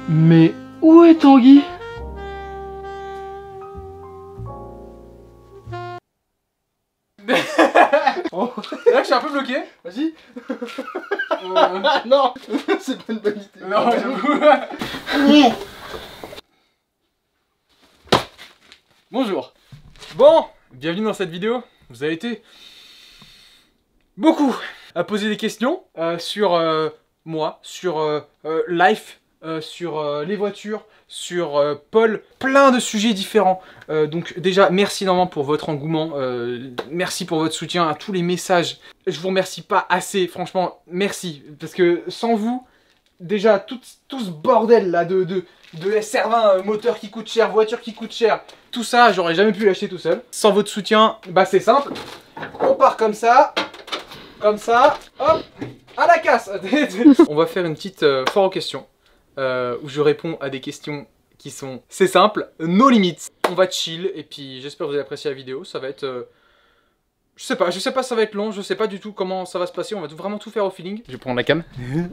Mais où est Tanguy? Oh. Là je suis un peu bloqué. Vas-y. Non, c'est pas une bonne idée. Non, j'avoue. Bonjour. Bon, bienvenue dans cette vidéo. Vous avez été beaucoup à poser des questions sur moi, sur Life, sur les voitures, sur Paul, plein de sujets différents. Donc déjà, merci énormément pour votre engouement, merci pour votre soutien, à tous les messages. Je vous remercie pas assez, franchement, merci. Parce que sans vous, déjà, tout ce bordel là de SR20, moteur qui coûte cher, voiture qui coûte cher, tout ça, j'aurais jamais pu l'acheter tout seul. Sans votre soutien, bah c'est simple. On part comme ça, hop, à la casse. On va faire une petite foire aux questions, où je réponds à des questions qui sont, c'est simple, nos limites. On va chill, et puis j'espère que vous avez apprécié la vidéo, ça va être... je sais pas, ça va être long, je sais pas du tout comment ça va se passer, on va vraiment tout faire au feeling. Je vais prendre la cam.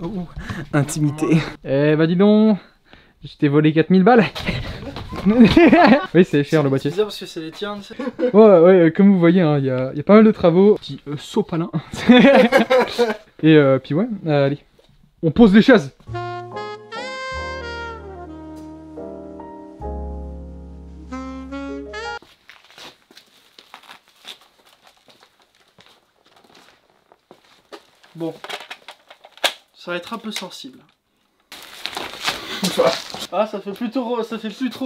Oh, intimité. Eh bah dis donc, je t'ai volé 4000 balles. Oui, c'est cher le boîtier. C'est bizarre parce que c'est les tiens. Ouais, comme vous voyez, hein, y a pas mal de travaux. Petit sopalin. Et puis ouais, allez, on pose les chaises. Bon, ça va être un peu sensible. Ah, ça fait plus trop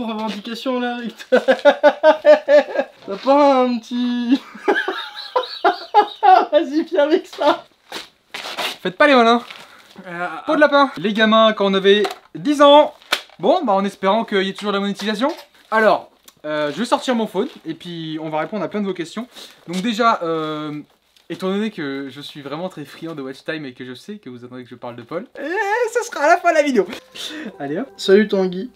revendication là, Rick. T'as pas un petit... Vas-y, viens avec ça. Faites pas les malins. Pot de lapin. Les gamins quand on avait 10 ans. Bon, bah en espérant qu'il y ait toujours de la monétisation. Alors, je vais sortir mon phone et puis on va répondre à plein de vos questions. Donc déjà, étant donné que je suis vraiment très friand de watch time et que je sais que vous attendez que je parle de Paul, ce sera à la fin de la vidéo. Allez hop. Salut Tanguy.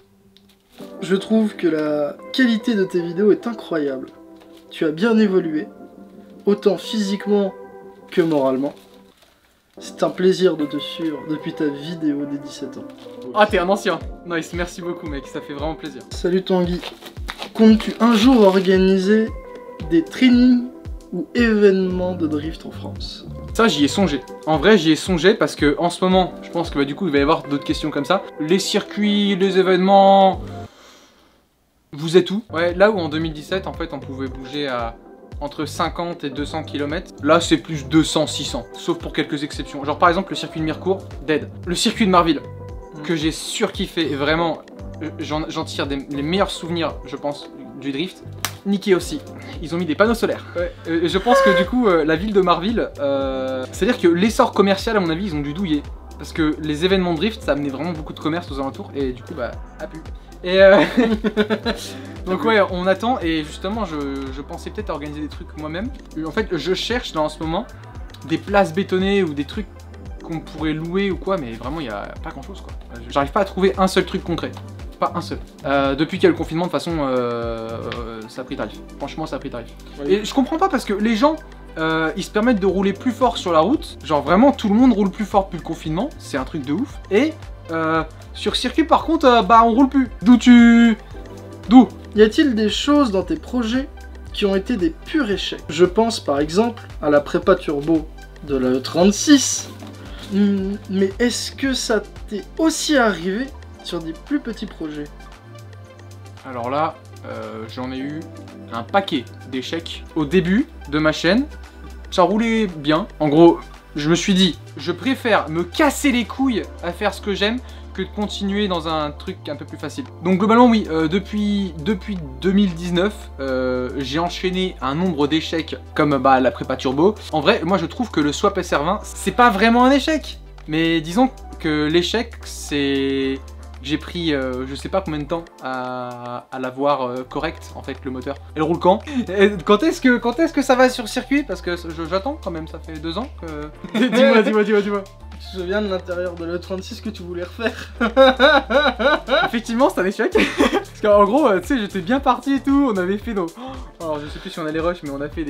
Je trouve que la qualité de tes vidéos est incroyable. Tu as bien évolué, autant physiquement que moralement. C'est un plaisir de te suivre depuis ta vidéo des 17 ans. Ah, t'es un ancien. Nice, merci beaucoup mec, ça fait vraiment plaisir. Salut Tanguy. Comptes-tu un jour organiser des trainings ou événements de drift en France? Ça, j'y ai songé. En vrai, j'y ai songé parce que en ce moment, je pense que bah, du coup, il va y avoir d'autres questions comme ça. Les circuits, les événements... Vous êtes où? Ouais, là où en 2017, en fait, on pouvait bouger à entre 50 et 200 km. Là, c'est plus 200, 600. Sauf pour quelques exceptions. Genre, par exemple, le circuit de Mirecourt, dead. Le circuit de Marville, que j'ai surkiffé. Et vraiment, j'en tire les meilleurs souvenirs, je pense, du drift. Niqué aussi. Ils ont mis des panneaux solaires. Ouais. Je pense que du coup, la ville de Marville, c'est-à-dire que l'essor commercial, à mon avis, ils ont dû douiller. Parce que les événements de drift, ça amenait vraiment beaucoup de commerce aux alentours. Et du coup, bah, a pu. Et donc ouais, on attend. Et justement, je pensais peut-être à organiser des trucs moi-même. En fait, je cherche là en ce moment des places bétonnées ou des trucs qu'on pourrait louer ou quoi. Mais vraiment, il n'y a pas grand-chose quoi. J'arrive pas à trouver un seul truc concret. Pas un seul. Depuis qu'il y a le confinement, de toute façon, ça a pris tarif. Franchement, ça a pris tarif. Ouais. Et je comprends pas parce que les gens, ils se permettent de rouler plus fort sur la route. Genre vraiment, tout le monde roule plus fort depuis le confinement. C'est un truc de ouf. Et sur circuit, par contre, bah on roule plus. D'où Y a-t-il des choses dans tes projets qui ont été des purs échecs? Je pense par exemple à la prépa turbo de la E36. Mais est-ce que ça t'est aussi arrivé sur des plus petits projets? Alors là, j'en ai eu un paquet d'échecs au début de ma chaîne. Ça roulait bien. En gros, je me suis dit, je préfère me casser les couilles à faire ce que j'aime que de continuer dans un truc un peu plus facile. Donc globalement oui, depuis 2019, j'ai enchaîné un nombre d'échecs comme bah, la prépa turbo. En vrai, moi je trouve que le swap SR20, c'est pas vraiment un échec. Mais disons que l'échec, c'est... J'ai pris je sais pas combien de temps à l'avoir correct en fait le moteur. Elle roule quand? Quand est-ce que ça va sur circuit? Parce que j'attends quand même, ça fait 2 ans que... Dis-moi. Tu te souviens de l'intérieur de l'E36 que tu voulais refaire? Effectivement, c'est un échec. Parce qu'en gros, tu sais, j'étais bien parti et tout, on avait fait nos... Alors je sais plus si on a les rushs, mais on a fait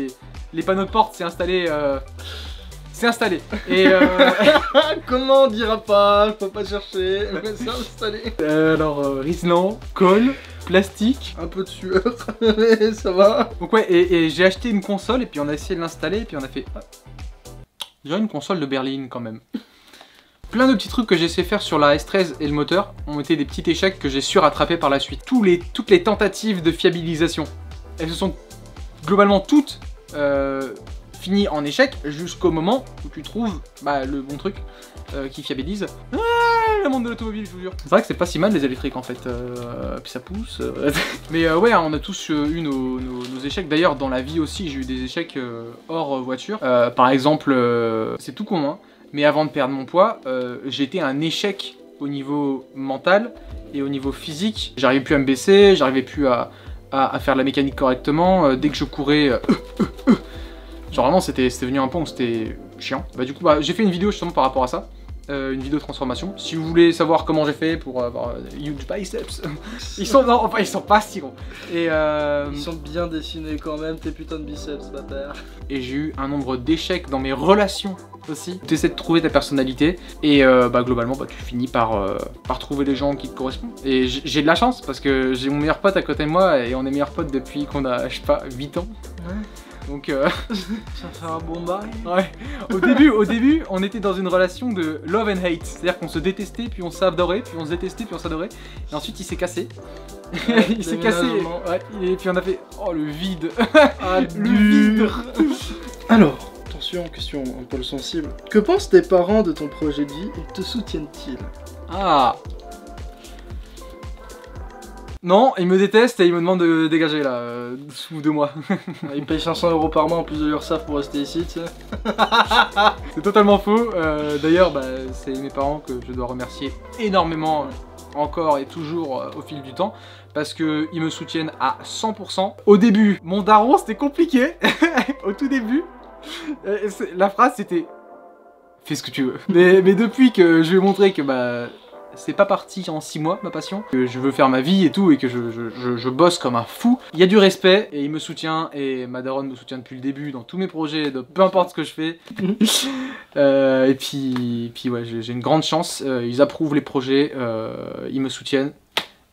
les panneaux de porte, c'est installé... C'est installé. Et Comment on dira pas, faut pas chercher, mais c'est installé. alors, Riesland, colle, plastique. Un peu de sueur, mais ça va. Donc ouais, et j'ai acheté une console et puis on a essayé de l'installer et puis on a fait... Ah, j'ai une console de berline quand même. Plein de petits trucs que j'ai essayé de faire sur la S13 et le moteur ont été des petits échecs que j'ai su rattraper par la suite. Toutes les tentatives de fiabilisation, elles se sont globalement toutes finies en échec jusqu'au moment où tu trouves le bon truc qui fiabilise. Le monde de l'automobile, je vous jure. C'est vrai que c'est pas si mal les électriques en fait, puis ça pousse. Mais ouais, on a tous eu nos échecs. D'ailleurs, dans la vie aussi, j'ai eu des échecs hors voiture. Par exemple, c'est tout con, hein, mais avant de perdre mon poids, j'ai été un échec au niveau mental et au niveau physique. J'arrivais plus à me baisser, j'arrivais plus à faire la mécanique correctement. Dès que je courais, genre vraiment c'était devenu un point où c'était chiant. Du coup, j'ai fait une vidéo justement par rapport à ça. Une vidéo de transformation. Si vous voulez savoir comment j'ai fait pour avoir huge biceps, ils sont pas si gros. Et ils sont bien dessinés quand même, tes putains de biceps, bâtard. Et j'ai eu un nombre d'échecs dans mes relations aussi. Tu essaies de trouver ta personnalité et globalement tu finis par trouver les gens qui te correspondent. Et j'ai de la chance parce que j'ai mon meilleur pote à côté de moi et on est meilleurs potes depuis qu'on a, je sais pas, 8 ans. Ouais. Donc ça fait un bon bail. Ouais. Au début, on était dans une relation de love and hate. C'est-à-dire qu'on se détestait, puis on s'adorait, puis on se détestait, puis on s'adorait. Et ensuite, il s'est cassé. Ouais, il s'est cassé. Ouais, et puis on a fait oh le vide. Ah, le vide. Alors, attention, question un peu sensible. Que pensent tes parents de ton projet de vie et te soutiennent-ils? Ah. Non, ils me détestent et ils me demandent de dégager là, sous 2 mois. Ils payent 500 € par mois en plus de l'URSSAF pour rester ici, tu sais. C'est totalement faux. D'ailleurs, c'est mes parents que je dois remercier énormément, encore et toujours au fil du temps, parce qu'ils me soutiennent à 100%. Au début, mon daron, c'était compliqué. Au tout début, la phrase c'était « fais ce que tu veux ». Mais depuis que je lui ai montré que c'est pas parti en 6 mois, ma passion, que je veux faire ma vie et tout, et que je bosse comme un fou. Il y a du respect, et il me soutient, et ma daronne me soutient depuis le début dans tous mes projets, de peu importe ce que je fais. Et puis ouais, j'ai une grande chance, ils approuvent les projets, ils me soutiennent,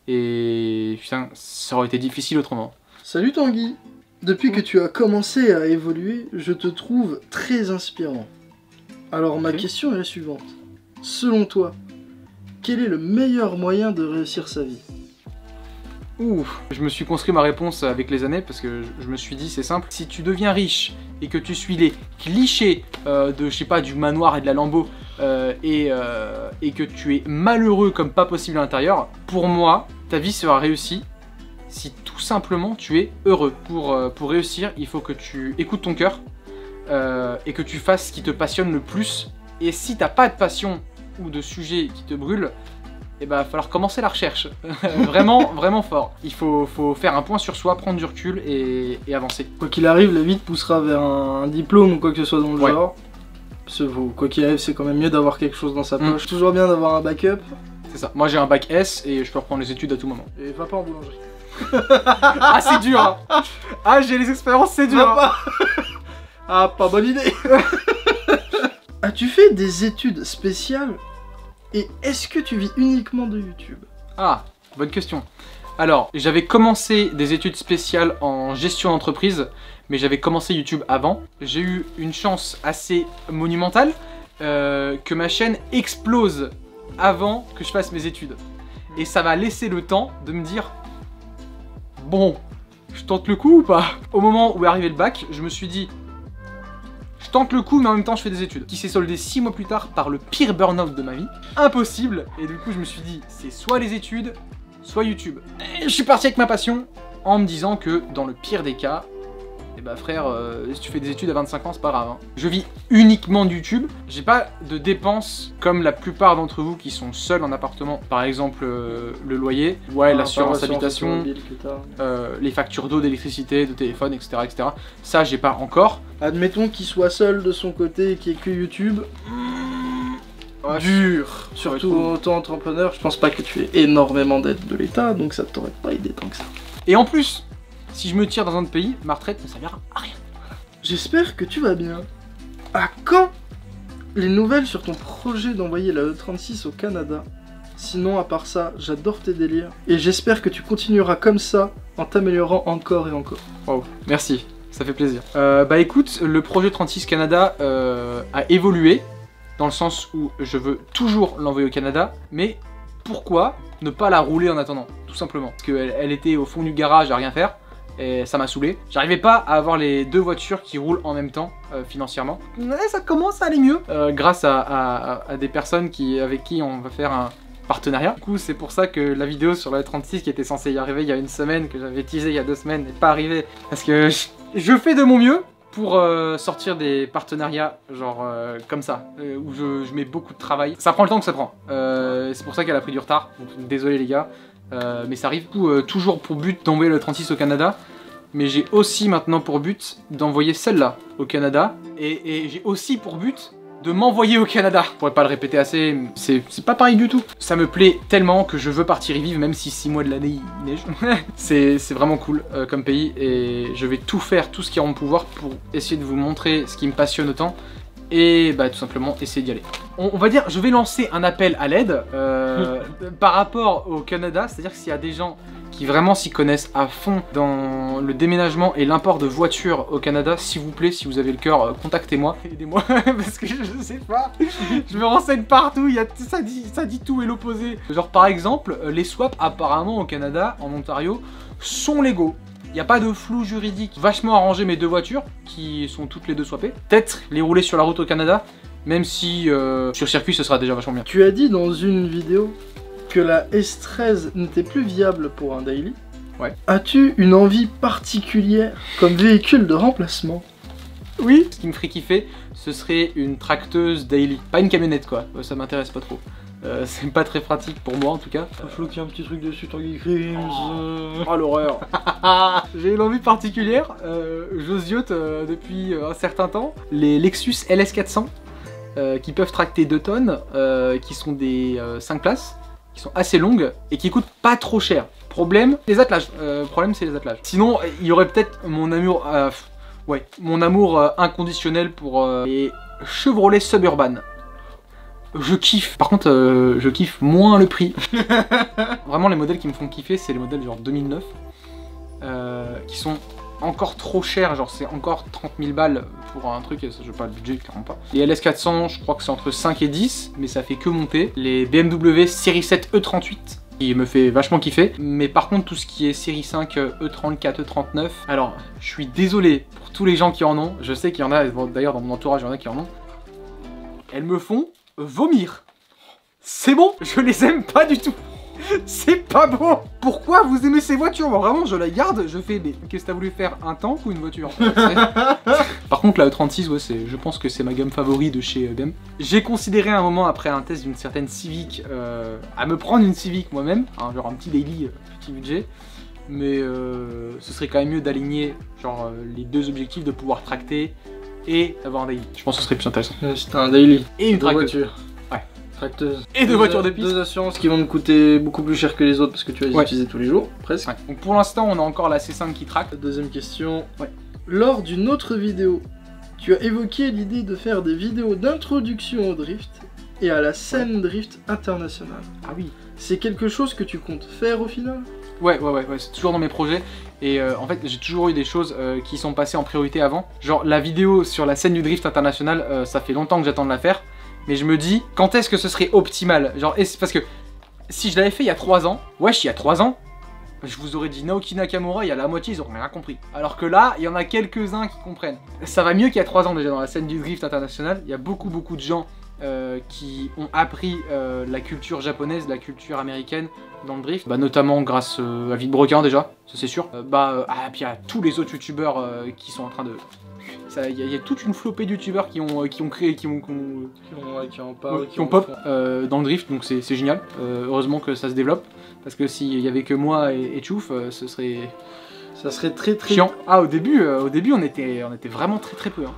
et putain, ça aurait été difficile autrement. Salut Tanguy, depuis que tu as commencé à évoluer, je te trouve très inspirant. Alors ma question est la suivante. Selon toi, quel est le meilleur moyen de réussir sa vie? Ouf, je me suis construit ma réponse avec les années parce que je me suis dit c'est simple. Si tu deviens riche et que tu suis les clichés de, je sais pas, du manoir et de la Lambo et que tu es malheureux comme pas possible à l'intérieur, pour moi, ta vie sera réussie si tout simplement tu es heureux. Pour réussir, il faut que tu écoutes ton cœur et que tu fasses ce qui te passionne le plus. Et si t'as pas de passion ou de sujet qui te brûle, il va falloir commencer la recherche. Vraiment, vraiment fort. Il faut faire un point sur soi, prendre du recul et avancer. Quoi qu'il arrive, la vie te poussera vers un diplôme ou quoi que ce soit dans le genre. Parce que quoi qu'il arrive, c'est quand même mieux d'avoir quelque chose dans sa poche. Toujours bien d'avoir un backup. C'est ça. Moi j'ai un bac S et je peux reprendre les études à tout moment. Et va pas en boulangerie. Ah c'est dur hein. Ah j'ai les expériences, c'est dur hein. Ah pas bonne idée. As-tu fait des études spéciales et est-ce que tu vis uniquement de YouTube? Ah, bonne question. Alors, j'avais commencé des études spéciales en gestion d'entreprise, mais j'avais commencé YouTube avant. J'ai eu une chance assez monumentale que ma chaîne explose avant que je fasse mes études. Et ça m'a laissé le temps de me dire, bon, je tente le coup ou pas? Au moment où est arrivé le bac, je me suis dit, je tente le coup mais en même temps je fais des études. Qui s'est soldé 6 mois plus tard par le pire burn-out de ma vie. Impossible. Et du coup je me suis dit c'est soit les études, soit YouTube. Et je suis parti avec ma passion en me disant que dans le pire des cas, eh bah frère, si tu fais des études à 25 ans c'est pas grave hein. Je vis uniquement de YouTube. J'ai pas de dépenses comme la plupart d'entre vous qui sont seuls en appartement. Par exemple le loyer, l'assurance habitation, les factures d'eau, d'électricité, de téléphone, etc., etc. Ça j'ai pas encore. Admettons qu'il soit seul de son côté et qu'il n'y ait que YouTube. Ouais, dur. Surtout auto-entrepreneur, je pense pas que tu aies énormément d'aide de l'État, donc ça t'aurait pas aidé tant que ça. Et en plus, si je me tire dans un autre pays, ma retraite ne servira à rien. J'espère que tu vas bien. À quand les nouvelles sur ton projet d'envoyer la E36 au Canada. Sinon, à part ça, j'adore tes délires. Et j'espère que tu continueras comme ça, en t'améliorant encore et encore. Wow, merci, ça fait plaisir. Bah écoute, le projet 36 Canada a évolué, dans le sens où je veux toujours l'envoyer au Canada, mais pourquoi ne pas la rouler en attendant, tout simplement. Parce qu'elle était au fond du garage à rien faire, et ça m'a saoulé. J'arrivais pas à avoir les deux voitures qui roulent en même temps, financièrement. Mais ça commence à aller mieux, grâce à des personnes avec qui on va faire un partenariat. Du coup, c'est pour ça que la vidéo sur la 36 qui était censée y arriver il y a une semaine, que j'avais teasé il y a 2 semaines, n'est pas arrivée. Parce que je fais de mon mieux pour sortir des partenariats genre comme ça, où je mets beaucoup de travail. Ça prend le temps que ça prend. C'est pour ça qu'elle a pris du retard. Donc, désolé les gars, mais ça arrive. Du coup, toujours pour but d'envoyer le 36 au Canada. Mais j'ai aussi maintenant pour but d'envoyer celle-là au Canada. Et j'ai aussi pour but de m'envoyer au Canada. Je pourrais pas le répéter assez, c'est pas pareil du tout. Ça me plaît tellement que je veux partir y vivre, même si 6 mois de l'année il neige. C'est vraiment cool comme pays, et je vais tout faire, tout ce qui est en mon pouvoir pour essayer de vous montrer ce qui me passionne autant, et bah tout simplement essayer d'y aller. On va dire, je vais lancer un appel à l'aide par rapport au Canada, c'est-à-dire que s'il y a des gens qui vraiment s'y connaissent à fond dans le déménagement et l'import de voitures au Canada, s'il vous plaît, si vous avez le cœur, contactez-moi, aidez-moi, parce que je sais pas, je me renseigne partout, ça dit tout et l'opposé. Genre par exemple, les swaps apparemment au Canada, en Ontario, sont légaux. Il n'y a pas de flou juridique. Vachement arrangé mes deux voitures, qui sont toutes les deux swappées. Peut-être les rouler sur la route au Canada, même si sur circuit ce sera déjà vachement bien. Tu as dit dans une vidéo que la S13 n'était plus viable pour un daily. Ouais. As-tu une envie particulière comme véhicule de remplacement? Oui. Ce qui me ferait kiffer, ce serait une tracteuse daily. Pas une camionnette quoi, ça m'intéresse pas trop. C'est pas très pratique pour moi en tout cas. Il faut qu'il y ait un petit truc dessus, Tanguy Crims. Oh l'horreur. J'ai une envie particulière, je ziote depuis un certain temps. Les Lexus LS400 qui peuvent tracter 2 tonnes, qui sont des 5 places, qui sont assez longues et qui coûtent pas trop cher. Problème, les attelages. Problème, c'est les attelages. Sinon, il y aurait peut-être mon amour, mon amour inconditionnel pour les Chevrolet Suburban. Je kiffe. Par contre, je kiffe moins le prix. Vraiment, les modèles qui me font kiffer, c'est les modèles genre 2009, qui sont encore trop chers, genre c'est encore 30 000 balles pour un truc, je veux pas le budget, clairement pas. Les LS400, je crois que c'est entre 5 et 10, mais ça fait que monter. Les BMW Série 7 E38, qui me fait vachement kiffer. Mais par contre, tout ce qui est Série 5, E34, E39, alors je suis désolé pour tous les gens qui en ont, je sais qu'il y en a, d'ailleurs dans mon entourage, il y en a qui en ont. Elles me font vomir. C'est bon, je les aime pas du tout. C'est pas bon. Pourquoi vous aimez ces voitures? Bon, vraiment, je la garde, je fais, mais qu'est-ce que t'as voulu faire? Un tank ou une voiture? Par contre, la E36, ouais, je pense que c'est ma gamme favorite de chez BMW. J'ai considéré un moment, après un test d'une certaine Civic, à me prendre une Civic moi-même, hein, genre un petit daily, petit budget. Mais ce serait quand même mieux d'aligner genre les deux objectifs, de pouvoir tracter et d'avoir un daily. Je pense que ce serait plus intéressant. C'était un daily. Et une voiture. Ouais. Tracteuse. Et deux voitures de piste. 2 assurances qui vont te coûter beaucoup plus cher que les autres parce que tu vas les utiliser tous les jours, presque. Ouais. Donc pour l'instant, on a encore la C5 qui traque. Deuxième question. Ouais. Lors d'une autre vidéo, tu as évoqué l'idée de faire des vidéos d'introduction au drift et à la scène drift internationale. Ah oui. C'est quelque chose que tu comptes faire au final? Ouais, c'est toujours dans mes projets. Et en fait, j'ai toujours eu des choses qui sont passées en priorité avant. Genre la vidéo sur la scène du drift international, ça fait longtemps que j'attends de la faire. Mais je me dis, quand est-ce que ce serait optimal? Genre, parce que si je l'avais fait il y a 3 ans, wesh, il y a 3 ans, je vous aurais dit Naoki Nakamura, il y a la moitié, ils auraient rien compris. Alors que là, il y en a quelques-uns qui comprennent. Ça va mieux qu'il y a 3 ans déjà dans la scène du drift international. Il y a beaucoup de gens qui ont appris la culture japonaise, la culture américaine dans le drift, bah, notamment grâce à Villebrequin déjà, ça c'est sûr. Puis il y a tous les autres youtubeurs qui sont en train de... Il y a toute une flopée de youtubeurs qui ont créé, qui ont pop dans le drift, donc c'est génial. Heureusement que ça se développe, parce que s'il y avait que moi et Chouf, ce serait... Ça serait très chiant. Ah, au début on était vraiment très peu. Hein.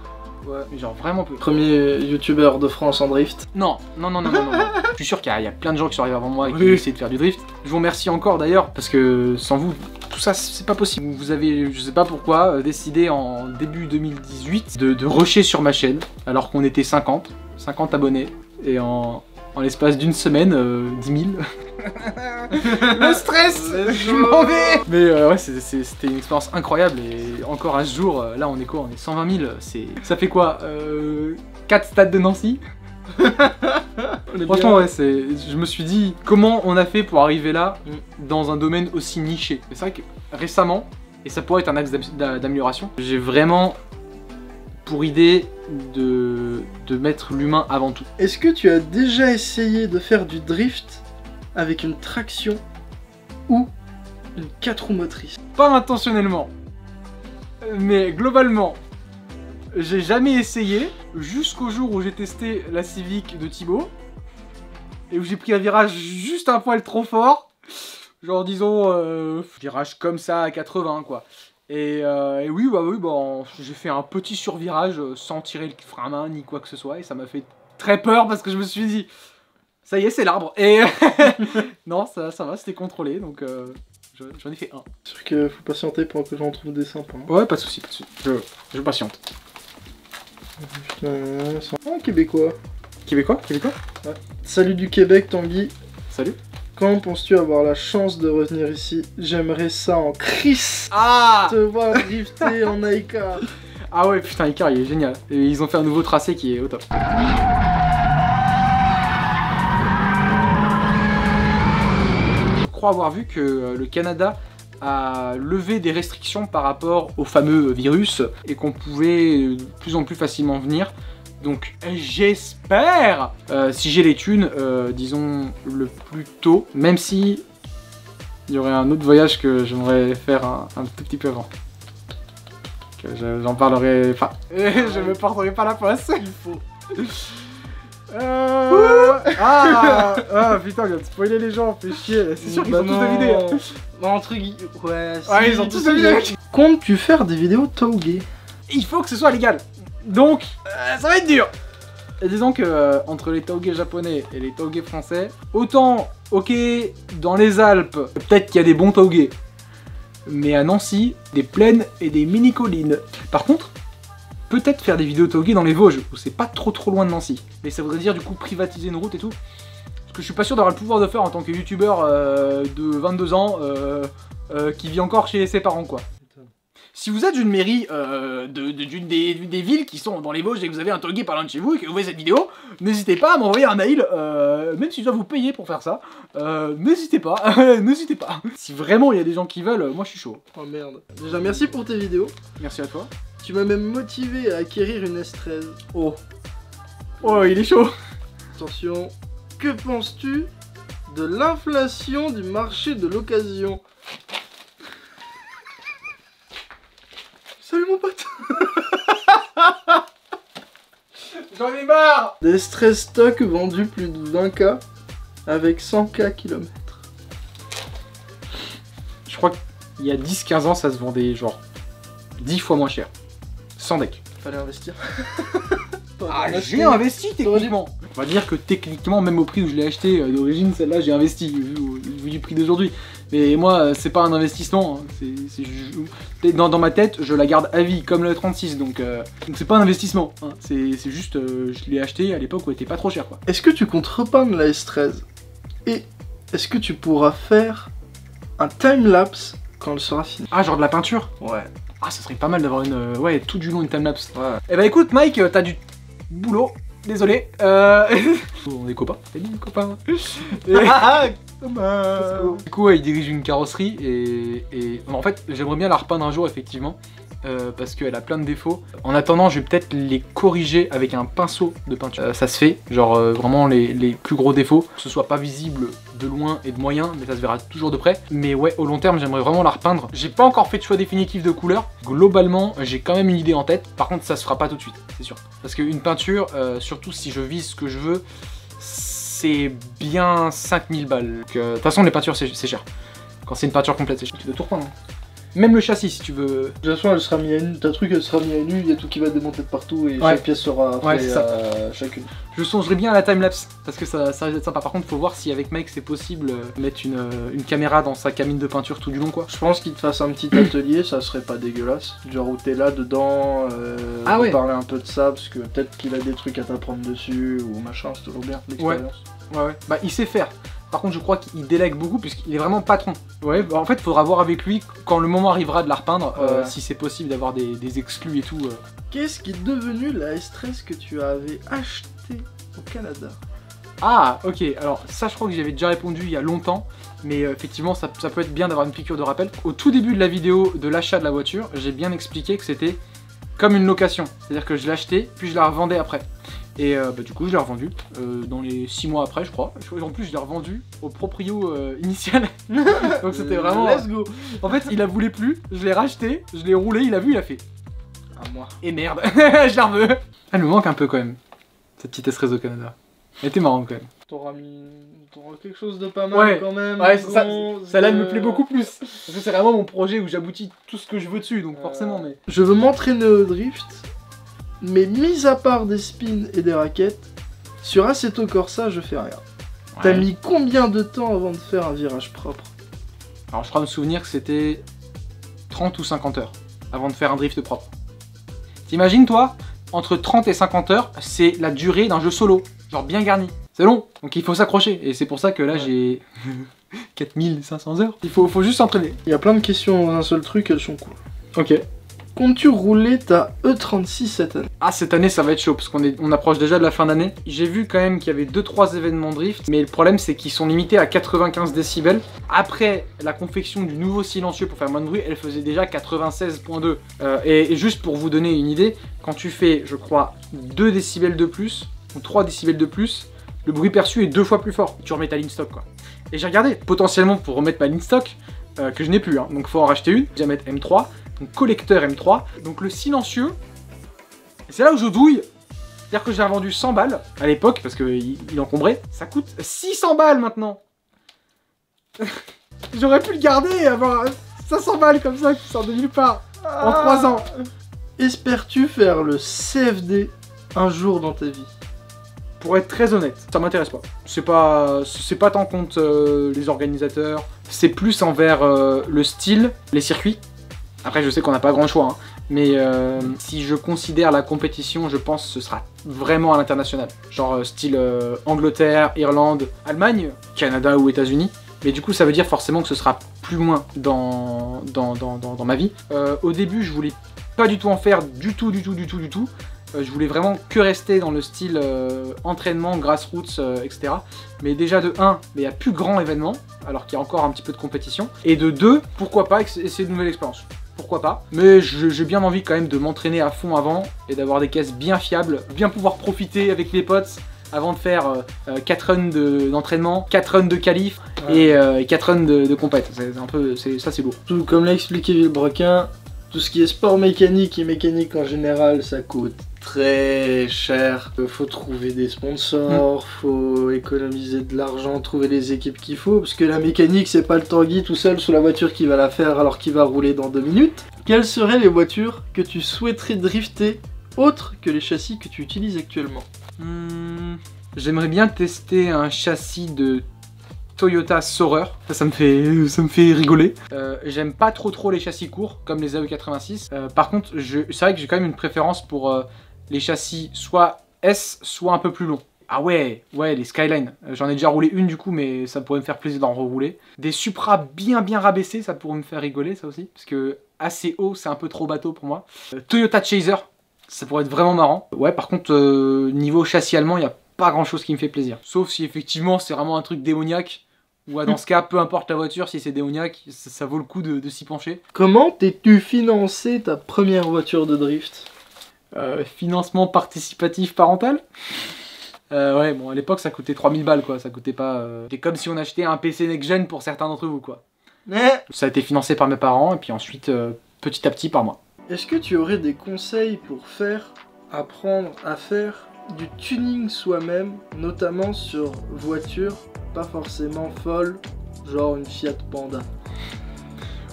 Ouais, mais genre vraiment peu. Premier youtubeur de France en drift. Non. Je suis sûr qu'il y a plein de gens qui sont arrivés avant moi et qui ont essayé de faire du drift. Je vous remercie encore d'ailleurs, parce que sans vous, tout tout ça, c'est pas possible. Vous avez, je sais pas pourquoi, décidé en début 2018 de rusher sur ma chaîne, alors qu'on était 50 abonnés, et en l'espace d'une semaine, 10 000. Le stress, je m'en vais. Mais ouais, c'était une expérience incroyable, et encore à ce jour, là on est quoi? On est 120 000, ça fait quoi 4 stades de Nancy. Franchement, ouais, je me suis dit, comment on a fait pour arriver là, dans un domaine aussi niché? C'est vrai que récemment, et ça pourrait être un axe d'amélioration, j'ai vraiment pour idée de mettre l'humain avant tout. Est-ce que tu as déjà essayé de faire du drift avec une traction ou une 4 roues motrices? Pas intentionnellement, mais globalement, j'ai jamais essayé, jusqu'au jour où j'ai testé la Civic de Thibaut, et où j'ai pris un virage juste un poil trop fort, genre disons, virage comme ça à 80 quoi. Et oui, j'ai fait un petit survirage sans tirer le frein à main ni quoi que ce soit, et ça m'a fait très peur parce que je me suis dit, ça y est, c'est l'arbre. Et non, ça va, c'était contrôlé, donc j'en ai fait un. C'est sûr qu'il faut patienter pour que j'en trouve des sympas. Ouais, pas de soucis, je patiente. Un Québécois. Québécois? Ouais. Salut du Québec, Tanguy. Salut. Quand penses-tu avoir la chance de revenir ici? J'aimerais ça en crise. Ah! Te voir drifter en iCar. Ah ouais, putain, iCar il est génial. Et ils ont fait un nouveau tracé qui est au top. Je crois avoir vu que le Canada a levé des restrictions par rapport au fameux virus et qu'on pouvait de plus en plus facilement venir. Donc j'espère, si j'ai les thunes, disons le plus tôt, même si il y aurait un autre voyage que j'aimerais faire un tout petit peu avant. J'en parlerai, enfin, je me porterai pas la poisse. Il faut. Ah putain, viens de spoiler les gens, fait chier. C'est sûr qu'ils ont tous deviné. Entre guillemets, ouais, ouais, ils ont tous deviné. Comptes-tu faire des vidéos taugées? Il faut que ce soit légal. Donc, ça va être dur. Et disons que entre les taugés japonais et les taugés français, autant, ok, dans les Alpes, peut-être qu'il y a des bons taugés, mais à Nancy, des plaines et des mini-collines. Par contre, peut-être faire des vidéos taugées dans les Vosges, où c'est pas trop loin de Nancy. Mais ça voudrait dire du coup privatiser une route et tout. Parce que je suis pas sûr d'avoir le pouvoir de faire en tant que youtubeur de 22 ans qui vit encore chez ses parents quoi. Si vous êtes d'une mairie d'une des villes qui sont dans les Vosges et que vous avez un taugé par loin de chez vous et que vous voyez cette vidéo, n'hésitez pas à m'envoyer un mail, même si je dois vous payer pour faire ça, n'hésitez pas, n'hésitez pas. Si vraiment il y a des gens qui veulent, moi je suis chaud. Oh merde. Déjà merci pour tes vidéos. Merci à toi. Tu m'as même motivé à acquérir une S13. Oh. Oh, il est chaud. Attention, que penses-tu de l'inflation du marché de l'occasion? Salut mon pote. J'en ai marre. Des stress stock vendus plus de 20K avec 100K km. Je crois qu'il y a 10-15 ans ça se vendait genre 10 fois moins cher. Sans deck. Fallait investir. Ah, j'ai investi techniquement. On va dire que techniquement, même au prix où je l'ai acheté d'origine, celle-là j'ai investi vu du prix d'aujourd'hui. Mais moi, c'est pas un investissement. Hein. Dans ma tête, je la garde à vie, comme le 36. Donc c'est pas un investissement. Hein. C'est juste, je l'ai acheté à l'époque où elle était pas trop cher. Est-ce que tu comptes repeindre la S13? Et est-ce que tu pourras faire un time-lapse quand elle sera finie? Ah, genre de la peinture? Ouais. Ah, ça serait pas mal d'avoir une. Ouais, tout du long une timelapse. Ouais. Eh bah écoute, Mike, t'as du boulot. Désolé. On est copains. Salut, copains. Du coup, ouais, il dirige une carrosserie et en fait, j'aimerais bien la repeindre un jour, effectivement. Parce qu'elle a plein de défauts. En attendant, je vais peut-être les corriger avec un pinceau de peinture. Ça se fait, genre vraiment les plus gros défauts, que ce soit pas visible de loin et de moyen, mais ça se verra toujours de près. Mais ouais, au long terme, j'aimerais vraiment la repeindre. J'ai pas encore fait de choix définitif de couleur. Globalement, j'ai quand même une idée en tête. Par contre, ça se fera pas tout de suite, c'est sûr. Parce qu'une peinture, surtout si je vise ce que je veux, c'est bien 5000 balles. De toute façon, les peintures, c'est cher. Quand c'est une peinture complète, c'est cher. Tu dois tout repeindre. Hein. Même le châssis si tu veux. De toute façon, elle sera mise à nu, ta truc elle sera mise à nu, il y a tout qui va démonter de partout et chaque pièce sera faite à chacune. Je songerais bien à la timelapse parce que ça va être sympa. Par contre, faut voir si avec Mike c'est possible mettre une caméra dans sa cabine de peinture tout du long quoi. Je pense qu'il te fasse un petit atelier, ça serait pas dégueulasse. Genre où t'es là dedans, parler un peu de ça parce que peut-être qu'il a des trucs à t'apprendre dessus ou machin, c'est toujours bien l'expérience. Ouais. Bah il sait faire. Par contre, je crois qu'il délègue beaucoup puisqu'il est vraiment patron. Ouais, bah, en fait, il faudra voir avec lui quand le moment arrivera de la repeindre, si c'est possible d'avoir des exclus et tout. Qu'est-ce qui est devenu la S13 que tu avais acheté au Canada? Ah, ok. Alors, ça, je crois que j'avais déjà répondu il y a longtemps. Mais effectivement, ça peut être bien d'avoir une piqûre de rappel. Au tout début de la vidéo de l'achat de la voiture, j'ai bien expliqué que c'était comme une location. C'est-à-dire que je l'achetais, puis je la revendais après. Et du coup, je l'ai revendu dans les 6 mois après, je crois. En plus, je l'ai revendu au proprio initial. Donc c'était vraiment... Let's go. En fait, il la voulait plus, je l'ai racheté, je l'ai roulé, il a vu, il a fait... À moi. Et merde, je la reveux. Elle me manque un peu quand même, cette petite S13 au Canada. Elle était marrante quand même. T'auras quelque chose de pas mal quand même. Ouais, celle-là me plaît beaucoup plus. Parce que c'est vraiment mon projet où j'aboutis tout ce que je veux dessus, donc forcément, mais... Je veux m'entraîner au drift. Mais mis à part des spins et des raquettes, sur Assetto Corsa, je fais rien. Ouais. T'as mis combien de temps avant de faire un virage propre? Alors je crois me souvenir que c'était 30 ou 50 heures avant de faire un drift propre. T'imagines toi, entre 30 et 50 heures, c'est la durée d'un jeu solo, genre bien garni. C'est long, donc il faut s'accrocher. Et c'est pour ça que là j'ai 4500 heures. Il faut juste s'entraîner. Il y a plein de questions dans un seul truc, elles sont cool. Ok. Comptes-tu rouler ta E36 cette année? Ah, cette année ça va être chaud parce qu'on approche déjà de la fin d'année. J'ai vu quand même qu'il y avait 2-3 événements drift, mais le problème c'est qu'ils sont limités à 95 décibels. Après la confection du nouveau silencieux pour faire moins de bruit, elle faisait déjà 96.2. Et juste pour vous donner une idée, quand tu fais, je crois, 2 décibels de plus, ou 3 décibels de plus, le bruit perçu est 2 fois plus fort. Tu remets ta line stock quoi. Et j'ai regardé, potentiellement pour remettre ma line stock, que je n'ai plus, hein, donc faut en racheter une. Je vais mettre M3. Donc collecteur M3, donc le silencieux, c'est là où je douille. C'est-à-dire que j'ai revendu 100 balles à l'époque, parce qu'il encombrait, ça coûte 600 balles maintenant. J'aurais pu le garder et avoir 500 balles comme ça qui sort de nulle part en 3 ans. Espères-tu faire le CFD un jour dans ta vie? Pour être très honnête, ça m'intéresse pas. C'est pas tant contre les organisateurs, c'est plus envers le style, les circuits. Après je sais qu'on n'a pas grand choix, hein, mais si je considère la compétition, je pense que ce sera vraiment à l'international. Genre style Angleterre, Irlande, Allemagne, Canada ou États-Unis. Mais du coup ça veut dire forcément que ce sera plus loin dans ma vie. Au début je voulais pas du tout en faire du tout. Je voulais vraiment que rester dans le style entraînement, grassroots, etc. Mais déjà de 1, il n'y a plus grand événement, alors qu'il y a encore un petit peu de compétition. Et de 2, pourquoi pas essayer de nouvelles expériences. Pourquoi pas. Mais j'ai bien envie quand même de m'entraîner à fond avant et d'avoir des caisses bien fiables, bien pouvoir profiter avec mes potes avant de faire 4 runs d'entraînement, 4 runs de qualif et 4 runs de compète. Ça c'est lourd. Tout comme l'a expliqué Villebrequin, tout ce qui est sport mécanique et mécanique en général, ça coûte très cher. Faut trouver des sponsors, faut économiser de l'argent, trouver les équipes qu'il faut, parce que la mécanique c'est pas le Tanguy tout seul sous la voiture qui va la faire alors qu'il va rouler dans 2 minutes. Quelles seraient les voitures que tu souhaiterais drifter autres que les châssis que tu utilises actuellement? J'aimerais bien tester un châssis de Toyota Soarer, ça me fait rigoler. J'aime pas trop les châssis courts comme les AE86. Par contre, c'est vrai que j'ai quand même une préférence pour les châssis soit S, soit un peu plus longs. Ah ouais, les Skyline. J'en ai déjà roulé une du coup, mais ça pourrait me faire plaisir d'en rerouler. Des Supra bien rabaissés, ça pourrait me faire rigoler ça aussi, parce que assez haut, c'est un peu trop bateau pour moi. Toyota Chaser, ça pourrait être vraiment marrant. Ouais, par contre, niveau châssis allemand, il n'y a pas grand chose qui me fait plaisir. Sauf si effectivement c'est vraiment un truc démoniaque. Ou dans ce cas, peu importe la voiture, si c'est démoniaque, ça vaut le coup de s'y pencher. Comment t'es-tu financé ta première voiture de drift? Financement participatif parental. Ouais, bon, à l'époque, ça coûtait 3000 balles, quoi. Ça coûtait pas... C'était comme si on achetait un PC next-gen pour certains d'entre vous, quoi. Ça a été financé par mes parents, et puis ensuite, petit à petit, par moi. Est-ce que tu aurais des conseils pour apprendre à faire du tuning soi-même, notamment sur voiture pas forcément folle, genre une Fiat Panda?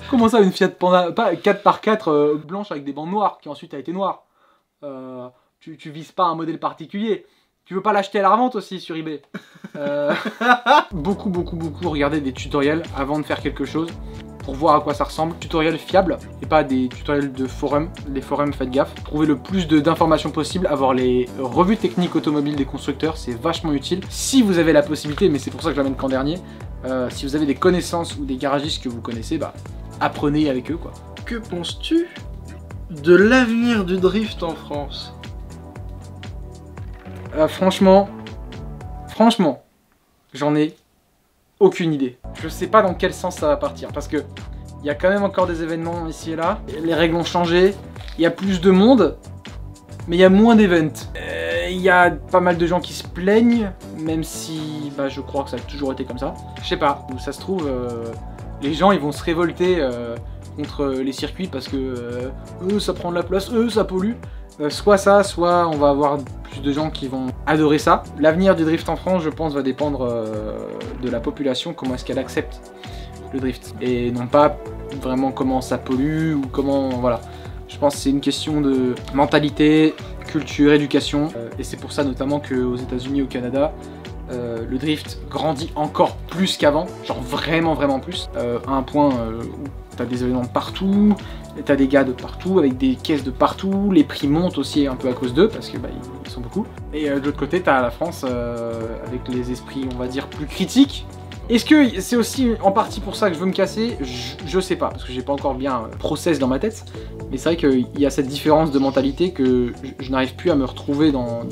Comment ça, une Fiat Panda, pas 4x4 blanche avec des bandes noires, qui ensuite a été noire. Tu vises pas un modèle particulier. Tu veux pas l'acheter à la revente aussi sur eBay. Beaucoup regarder des tutoriels avant de faire quelque chose pour voir à quoi ça ressemble. Tutoriels fiables et pas des tutoriels de forum. Les forums, faites gaffe. Trouvez le plus d'informations possible. Avoir les revues techniques automobiles des constructeurs, c'est vachement utile. Si vous avez la possibilité, mais c'est pour ça que je l'amène qu'en dernier, si vous avez des connaissances ou des garagistes que vous connaissez, bah apprenez avec eux quoi. Que penses-tu de l'avenir du drift en France? Franchement, j'en ai aucune idée. Je sais pas dans quel sens ça va partir parce que il y a quand même encore des événements ici et là. Les règles ont changé, il y a plus de monde, mais il y a moins d'events. Il y a pas mal de gens qui se plaignent, même si bah, je crois que ça a toujours été comme ça. Je sais pas, où ça se trouve, les gens ils vont se révolter contre les circuits parce que ça prend de la place, ça pollue. Soit ça, soit on va avoir plus de gens qui vont adorer ça. L'avenir du drift en France, je pense, va dépendre de la population, comment est-ce qu'elle accepte le drift. Et non pas vraiment comment ça pollue ou comment... Voilà. Je pense que c'est une question de mentalité, culture, éducation. Et c'est pour ça notamment qu'aux États-Unis, au Canada, le drift grandit encore plus qu'avant. Genre vraiment plus. À un point où t'as des événements de partout. T'as des gars de partout, avec des caisses de partout, les prix montent aussi un peu à cause d'eux, parce que bah, ils sont beaucoup. Et de l'autre côté, t'as la France, avec les esprits, on va dire, plus critiques. Est-ce que c'est aussi en partie pour ça que je veux me casser? Je sais pas, parce que j'ai pas encore bien process dans ma tête. Mais c'est vrai qu'il y a cette différence de mentalité que je n'arrive plus à me retrouver dans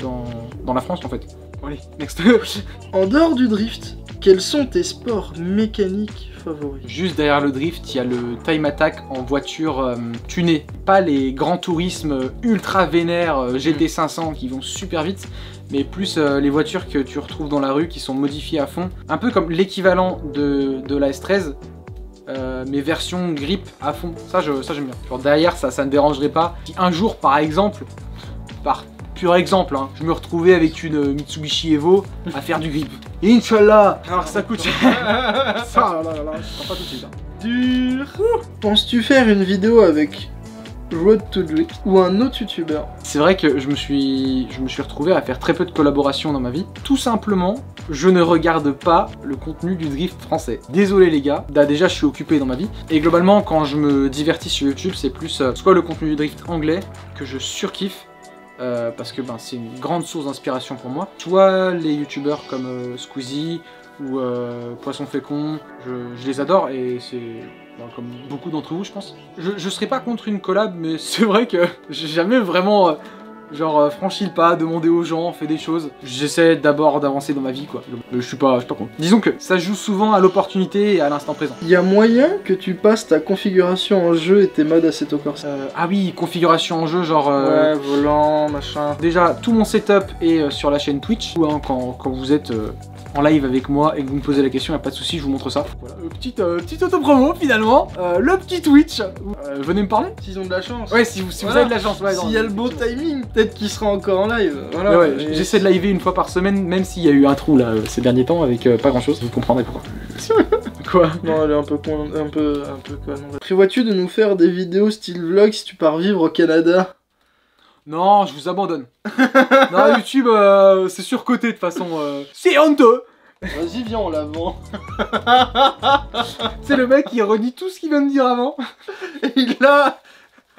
la France, en fait. Bon, allez, next. En dehors du drift, quels sont tes sports mécaniques favoris? Juste derrière le drift, il y a le time attack en voiture tunée. Pas les grands tourismes ultra vénères GT500 qui vont super vite, mais plus les voitures que tu retrouves dans la rue qui sont modifiées à fond. Un peu comme l'équivalent de la S13, mais version grip à fond. Ça j'aime bien. Genre derrière, ça ne me dérangerait pas. Si un jour, par exemple, par pur exemple, hein, je me retrouvais avec une Mitsubishi Evo à faire du grip. Inch'Allah. Alors ça coûte... ça, je pas tout de suite. Hein. Dur. Penses-tu faire une vidéo avec Road to Drift ou un autre youtubeur? C'est vrai que je me suis retrouvé à faire très peu de collaborations dans ma vie. Tout simplement, je ne regarde pas le contenu du drift français. Désolé les gars, déjà je suis occupé dans ma vie. Et globalement, quand je me divertis sur YouTube, c'est plus soit le contenu du drift anglais, que je surkiffe, parce que ben, c'est une grande source d'inspiration pour moi. Soit les youtubeurs comme Squeezie ou Poisson Fécond, je les adore et c'est... Bon, comme beaucoup d'entre vous je pense. Je serais pas contre une collab, mais c'est vrai que j'ai jamais vraiment franchi le pas, demandé aux gens, fait des choses. J'essaie d'abord d'avancer dans ma vie quoi. Je suis pas contre. Disons que ça joue souvent à l'opportunité et à l'instant présent. Il y a moyen que tu passes ta configuration en jeu et tes modes Assetto Corsa? Ah oui, configuration en jeu genre... Ouais, volant, machin. Déjà, tout mon setup est sur la chaîne Twitch. Ou hein, quand vous êtes... en live avec moi et que vous me posez la question, y a pas de souci, je vous montre ça. Voilà, petite auto-promo finalement, le petit Twitch. Venez me parler. S'ils ont de la chance. Ouais, si vous avez de la chance. Ouais, s'il y a le bon timing, peut-être qu'il sera encore en live. Voilà. Ouais, j'essaie de liver une fois par semaine, même s'il y a eu un trou là ces derniers temps avec pas grand chose. Vous comprendrez pourquoi. Quoi? Non, elle est un peu con, un peu conne. Prévois-tu de nous faire des vidéos style vlog si tu pars vivre au Canada? Non, je vous abandonne. Non, YouTube, c'est surcoté de toute façon. C'est honteux. Vas-y, viens, on la vend. C'est le mec qui renie tout ce qu'il vient de dire avant. Et il l'a.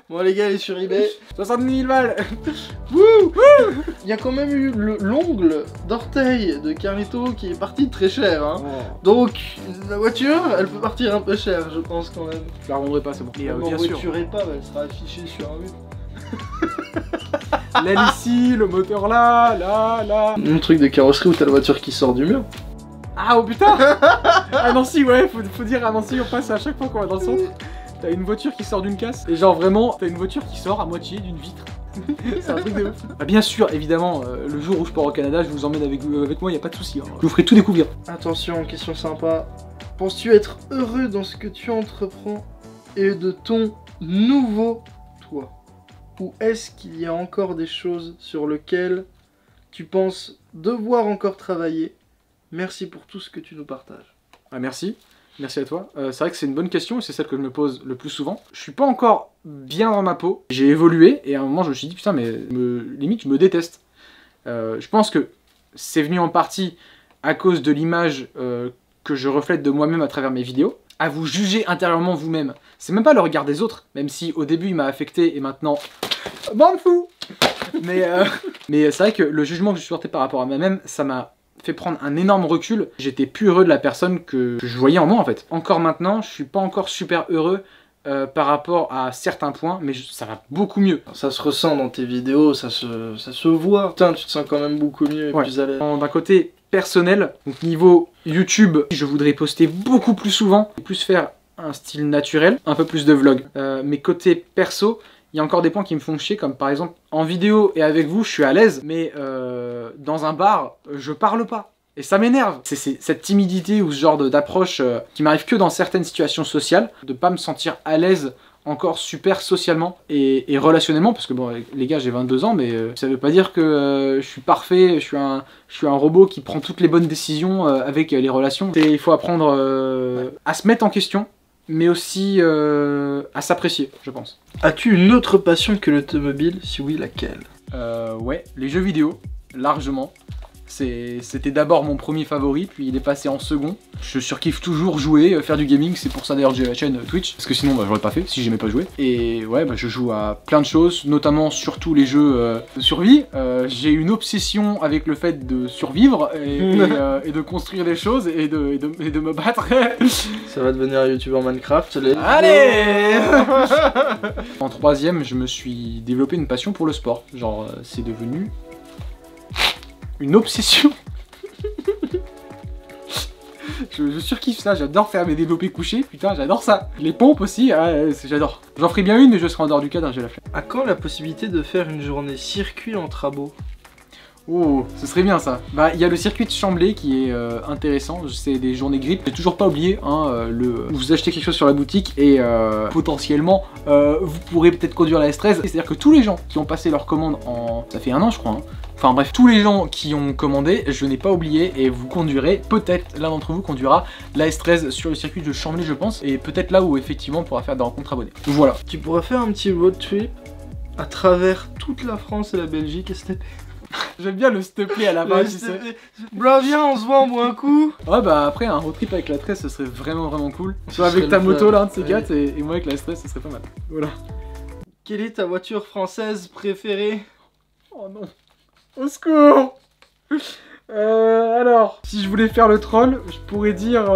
Bon, les gars, elle est sur eBay. 70 000 balles. Wouh. Il y a quand même eu l'ongle d'orteil de Carlito qui est parti très cher. Hein. Oh. Donc, la voiture, elle peut partir un peu cher, je pense quand même. Je la revendrai pas, c'est bon. Et bien sûr. Pas, elle sera affichée sur un mur. L'aile ici, le moteur là. Mon truc de carrosserie où t'as la voiture qui sort du mur. Ah oh putain. À Nancy, ouais, faut dire à Nancy, on passe à chaque fois qu'on va dans le centre. T'as une voiture qui sort d'une casse, et genre vraiment, t'as une voiture qui sort à moitié d'une vitre. C'est un truc de ouf. Bah, bien sûr, évidemment, le jour où je pars au Canada, je vous emmène avec moi, y a pas de souci. Hein. Je vous ferai tout découvrir. Attention, question sympa. Penses-tu être heureux dans ce que tu entreprends et de ton nouveau toi? Ou est-ce qu'il y a encore des choses sur lesquelles tu penses devoir encore travailler? Merci pour tout ce que tu nous partages. Ah merci. Merci à toi. C'est vrai que c'est une bonne question et c'est celle que je me pose le plus souvent. Je suis pas encore bien dans ma peau. J'ai évolué et à un moment je me suis dit putain mais limite je me déteste. Je pense que c'est venu en partie à cause de l'image que je reflète de moi-même à travers mes vidéos. À vous juger intérieurement vous-même. C'est même pas le regard des autres, même si au début il m'a affecté et maintenant... Bande fou. Mais c'est vrai que le jugement que je supportais par rapport à moi-même, ça m'a fait prendre un énorme recul. J'étais plus heureux de la personne que je voyais en moi en fait. Encore maintenant, je suis pas encore super heureux par rapport à certains points, mais ça va beaucoup mieux. Ça se ressent dans tes vidéos, ça se voit. Putain, tu te sens quand même beaucoup mieux et plus à l'aise. D'un côté personnel, donc niveau YouTube, je voudrais poster beaucoup plus souvent, plus faire un style naturel, un peu plus de vlog. Mais côté perso, il y a encore des points qui me font chier, comme par exemple en vidéo et avec vous, je suis à l'aise, mais dans un bar, je parle pas. Et ça m'énerve. C'est cette timidité ou ce genre d'approche qui m'arrive que dans certaines situations sociales, de pas me sentir à l'aise encore super socialement et relationnellement, parce que bon les gars j'ai 22 ans mais ça veut pas dire que je suis parfait, je suis un robot qui prend toutes les bonnes décisions avec les relations. Il faut apprendre à se mettre en question, mais aussi à s'apprécier, je pense. As-tu une autre passion que l'automobile? Si oui, laquelle? Ouais, les jeux vidéo, largement. C'était d'abord mon premier favori, puis il est passé en second. Je surkiffe toujours jouer, faire du gaming, c'est pour ça d'ailleurs que j'ai la chaîne Twitch, parce que sinon j'aurais pas fait si j'aimais pas jouer. Et ouais, je joue à plein de choses, notamment surtout les jeux de survie. J'ai une obsession avec le fait de survivre et de construire des choses et de me battre. Ça va devenir youtubeur Minecraft. Allez. En troisième, je me suis développé une passion pour le sport. Genre, c'est devenu... une obsession. je surkiffe ça, j'adore faire mes développés couchés, putain j'adore ça. Les pompes aussi, j'adore. J'en ferai bien une mais je serai en dehors du cadre, j'ai la flemme. À quand la possibilité de faire une journée circuit en trabot? Oh, ce serait bien ça. Bah, il y a le circuit de Chamblay qui est intéressant, c'est des journées grip. J'ai toujours pas oublié, hein, vous achetez quelque chose sur la boutique et potentiellement vous pourrez peut-être conduire la S13. C'est-à-dire que tous les gens qui ont passé leur commande en... ça fait un an je crois, hein. Enfin bref, tous les gens qui ont commandé, je n'ai pas oublié et vous conduirez, peut-être l'un d'entre vous conduira la S13 sur le circuit de Chamblay je pense. Et peut-être là où effectivement on pourra faire des rencontres abonnées. Donc voilà. Tu pourrais faire un petit road trip à travers toute la France et la Belgique et c'était... J'aime bien le s'il te plaît à la fin, tu sais. Blah, viens, on se voit, on boit un coup. Ouais, bah après, un road trip avec la 13, ce serait vraiment cool. Soit avec ta moto, l'un de ces quatre, et moi avec la S13, ce serait pas mal. Voilà. Quelle est ta voiture française préférée? Oh non. Au secours. Alors, si je voulais faire le troll, je pourrais dire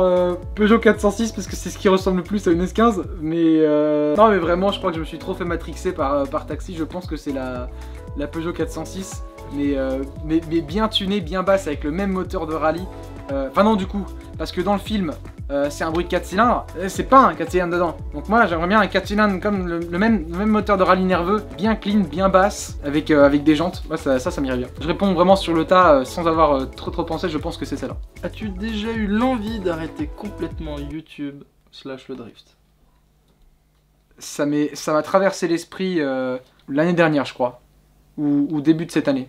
Peugeot 406 parce que c'est ce qui ressemble le plus à une S15. Mais non, mais vraiment, je crois que je me suis trop fait matrixer par Taxi. Je pense que c'est la Peugeot 406. Mais bien tunée, bien basse, avec le même moteur de rallye. Enfin non du coup, parce que dans le film, c'est un bruit de 4 cylindres, c'est pas un 4 cylindres dedans. Donc moi j'aimerais bien un 4 cylindres comme le même moteur de rallye nerveux, bien clean, bien basse, avec des jantes. Moi ça m'irait bien. Je réponds vraiment sur le tas, sans avoir trop pensé, je pense que c'est celle-là. As-tu déjà eu l'envie d'arrêter complètement YouTube / le drift? Ça m'a traversé l'esprit l'année dernière je crois, ou début de cette année.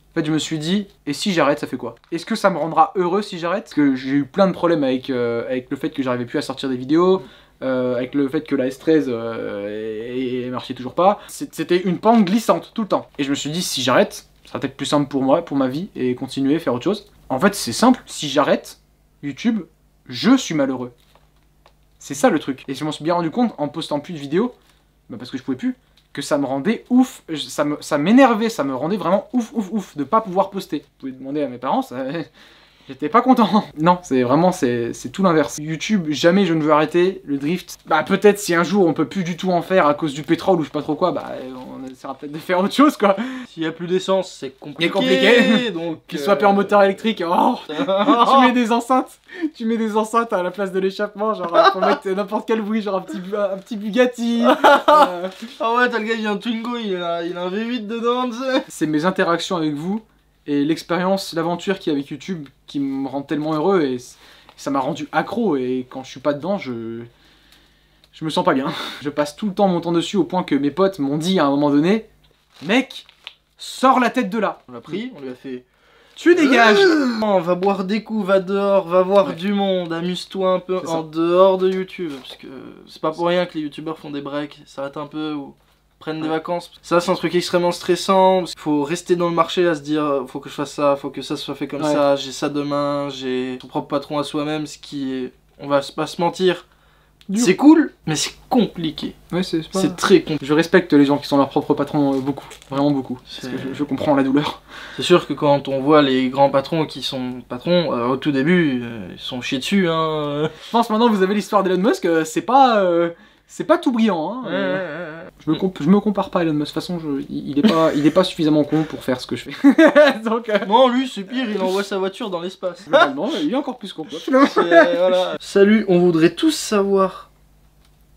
En fait, je me suis dit, et si j'arrête, ça fait quoi? Est-ce que ça me rendra heureux si j'arrête? Parce que j'ai eu plein de problèmes avec le fait que j'arrivais plus à sortir des vidéos, avec le fait que la S13 marchait toujours pas. C'était une pente glissante tout le temps. Et je me suis dit, si j'arrête, ça sera peut-être plus simple pour moi, pour ma vie, et continuer, faire autre chose. En fait, c'est simple, si j'arrête YouTube, je suis malheureux. C'est ça le truc. Et je m'en suis bien rendu compte en postant plus de vidéos, bah parce que je pouvais plus, que ça me rendait ouf, ça m'énervait, ça me rendait vraiment ouf de pas pouvoir poster. Vous pouvez demander à mes parents, j'étais pas content. Non, c'est vraiment, c'est tout l'inverse. YouTube, jamais je ne veux arrêter. Le drift, bah peut-être si un jour on peut plus du tout en faire à cause du pétrole ou je sais pas trop quoi, bah on essaiera peut-être de faire autre chose quoi. S'il y a plus d'essence, c'est compliqué. C'est compliqué. Donc qu'il soit pas en moteur électrique, oh tu mets des enceintes à la place de l'échappement, genre pour mettre n'importe quel bruit, genre un petit Bugatti. Ah ouais, t'as le gars, il a un Twingo, il a un V8 dedans, tu sais. C'est mes interactions avec vous et l'expérience, l'aventure qu'il y a avec YouTube qui me rend tellement heureux et ça m'a rendu accro et quand je suis pas dedans, je me sens pas bien. Je passe tout le temps mon temps dessus au point que mes potes m'ont dit à un moment donné, mec, sors la tête de là. On l'a pris, on lui a fait... Tu dégages. Va boire des coups, va dehors, va voir du monde, amuse-toi un peu en dehors de YouTube. Parce que c'est pas pour rien que les youtubeurs font des breaks, s'arrêtent un peu ou prennent des vacances. Ça c'est un truc extrêmement stressant, parce qu'il faut rester dans le marché à se dire faut que je fasse ça, faut que ça soit fait comme ça, j'ai ça demain, j'ai son propre patron à soi-même, ce qui est, on va pas se mentir, c'est cool, mais c'est compliqué. Ouais, c'est très compliqué. Je respecte les gens qui sont leurs propres patrons beaucoup, vraiment beaucoup. Parce que je comprends la douleur. C'est sûr que quand on voit les grands patrons qui sont patrons, au tout début, ils sont chiés dessus. Hein. Je pense maintenant vous avez l'histoire d'Elon Musk, c'est pas tout brillant. Hein. Je me compare pas à Elon Musk, de toute façon il est pas suffisamment con pour faire ce que je fais. Donc, non, lui c'est pire, il envoie sa voiture dans l'espace. Globalement, il est encore plus con. Voilà. Salut, on voudrait tous savoir,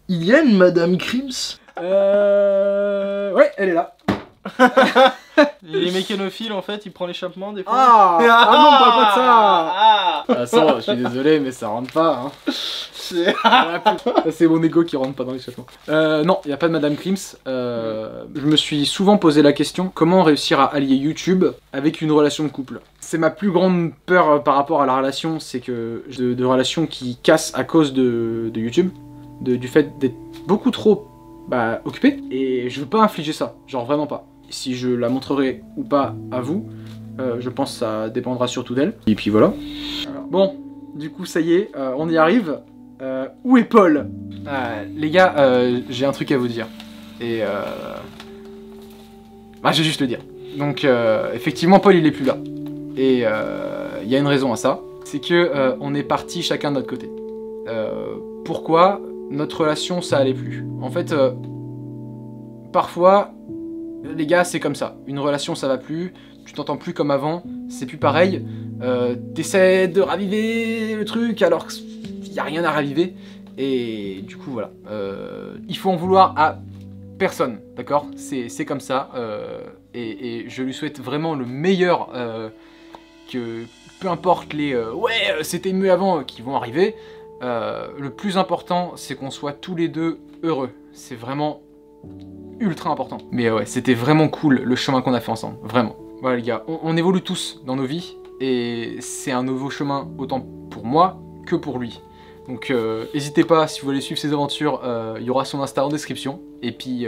il y a une Madame Crims? Ouais, elle est là. Il est mécanophile en fait, il prend l'échappement des fois. Ah non, on parle pas de ça. Ah ça, je suis désolé mais ça rentre pas. Hein. C'est mon ego qui rentre pas dans l'échappement. Non, il n'y a pas de Madame Crims. Je me suis souvent posé la question, comment réussir à allier YouTube avec une relation de couple? C'est ma plus grande peur par rapport à la relation, c'est que de relations qui cassent à cause de YouTube, du fait d'être beaucoup trop occupé, et je veux pas infliger ça, genre vraiment pas. Si je la montrerai ou pas à vous, je pense que ça dépendra surtout d'elle. Et puis voilà. Alors, bon, du coup ça y est, on y arrive. Où est Paul? Les gars, j'ai un truc à vous dire. Et je vais juste le dire. Donc effectivement Paul il est plus là. Et il y a une raison à ça. C'est que on est partis chacun de notre côté. Pourquoi? Notre relation ça allait plus. En fait, parfois, les gars c'est comme ça. Une relation ça va plus, tu t'entends plus comme avant, c'est plus pareil. T'essaies de raviver le truc alors qu'il n'y a rien à raviver. Et du coup voilà. Il faut en vouloir à personne, d'accord? C'est comme ça. Et je lui souhaite vraiment le meilleur, que peu importe les ouais c'était mieux avant qui vont arriver. Le plus important c'est qu'on soit tous les deux heureux. C'est vraiment ultra important. Mais ouais, c'était vraiment cool le chemin qu'on a fait ensemble, vraiment. Voilà les gars, on évolue tous dans nos vies et c'est un nouveau chemin autant pour moi que pour lui. Donc n'hésitez pas, si vous voulez suivre ses aventures, il y aura son Insta en description. Et puis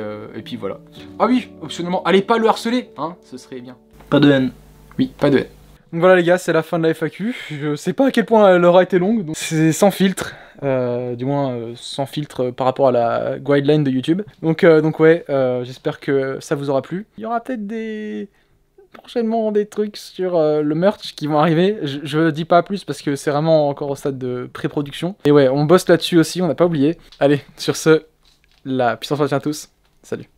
voilà. Ah oui, optionnellement, allez pas le harceler, hein, ce serait bien. Pas de haine. Oui, pas de haine. Donc voilà les gars, c'est la fin de la FAQ. Je sais pas à quel point elle aura été longue, c'est sans filtre. Du moins sans filtre par rapport à la guideline de YouTube. Donc ouais, j'espère que ça vous aura plu. Il y aura peut-être prochainement des trucs sur le merch qui vont arriver. Je dis pas plus parce que c'est vraiment encore au stade de pré-production. Et ouais, on bosse là-dessus aussi, on n'a pas oublié. Allez, sur ce, la puissance retient tous. Salut.